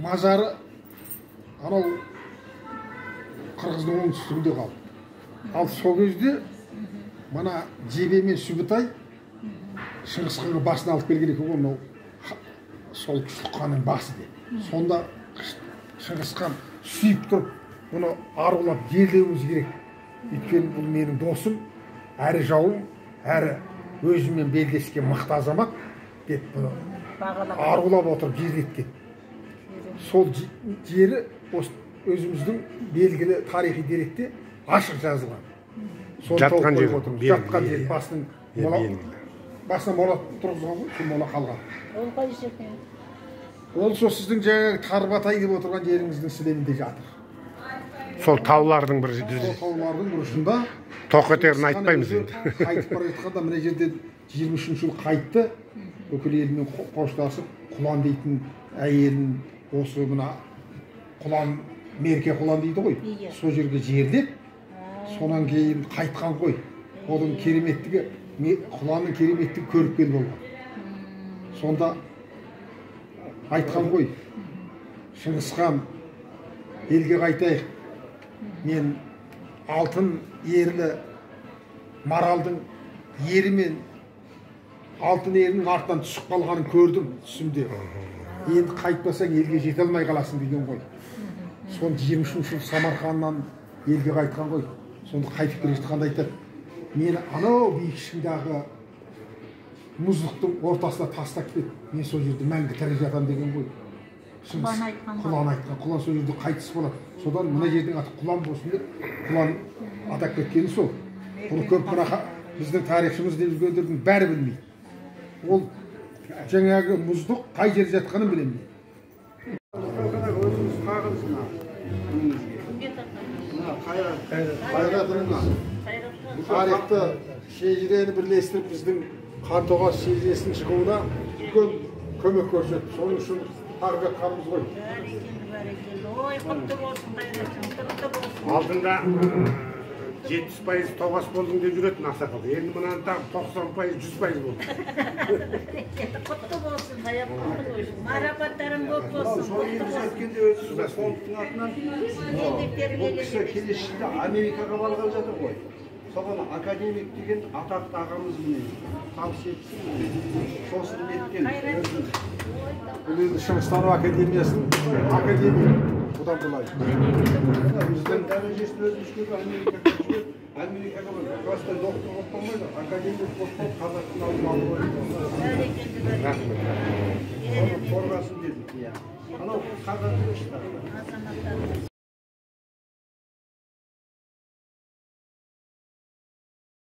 мазары анау Қырғыздың оңтүстігінде қалды. Ал сол кезде мына Жебе мен Сүбітай Шыңғыс ханға басын алып келген екен ғой, мынау сол күшті ханның басы деп. Сонда Шыңғыс хан сүйіп тұрып, мұны арулап жерлеуіміз керек. Өйткені бұл менің досым, әрі жауым, әрі өзімен белдескен мықты азамат деп бұны арулап отырып жерлеткен. Сол жері өзіміздің белгілі тарихи деректе ашық жазылған. Жатқан жер, жатқан жер, басына мола тұрғызған ғой, сол мола қалған. Ол қайсы екен? Ол сол сіздің жаңағы Тарбатай деп отырған жеріңіздің сілемінде жатыр. Сол таулардың бір Сол таулардың бұрышында тоқетерін айтпаймыз енді. Қайтып бара жатқанда мына жерден 23-ші жыл қайтты. Бүкіл елмен қоштасып, Құлан дейтін әйелін осы мына Құлан, Мерке Құлан дейді ғой. Сол жерге жерлеп, сонан кейін қайтқан ғой. Оның кереметтігі, Құланның кереметтігі көріпкел болған. Сонда айтқан ғой, Шыңғыс хан, елге қайтайық. Мен алтын ерлі маралдың ері мен алтын ерінің артынан түсіп қалғанын көрдім түсімде. Енді қайтпасаң елге жете алмай қаласың деген ғой. Сон 23-ші жыл Самарқаннан елге қайтқан ғой. Сонда қайтып келе жатқанда айтады, мені анау биікшіңдағы мұздықтың ортасына тастап кет, мен сол жерде мәңгі тірі жатам деген ғой. Құлан айтқан. Құлан айтқан. Құлан сол жерде қайтыс болады. Содан мына жердің аты Құлан болсын деп, Құлан атап кеткені сол. Бұны көп біздің тарихшымыз деп жүргендердің бәрі білмейді. Ол жаңағы мұздық қай жерде жатқанын білемейді. Өзіңіз қағылысына. Қайратыңызға. Тарихты шежірені бірлестіріп біздің Қантоғас шежіресінің шығуына үлкен көмек көрсетті. Соның үшін тағып жатқанымыз ғой. Ой, құтты болсын, қайратың, құтты болсын. Алдында 70% тоғас болдың деп жүретін ақсақал. Енді мұнан тағы 90% 100% болды. Құтты болсын, қайап құтты болсын. Марапаттарың көп болсын. Сол еліміз өткенде өзі фондтың атынан ол кісі келешекте Америкаға барғалы жатыр ғой. Соған академик деген атақты ағамыз міне таусия етсін. Сосын неттен Бұл енді Шығыстану академиясының академик. Бұдан бұлай. Біздің дәрежесін өзімізге Америкаға бар. Просто доктор болып қалмайды. Академик болып қазақтың алдын алып қойды. Соның қорғасын дедік. Анау қазақ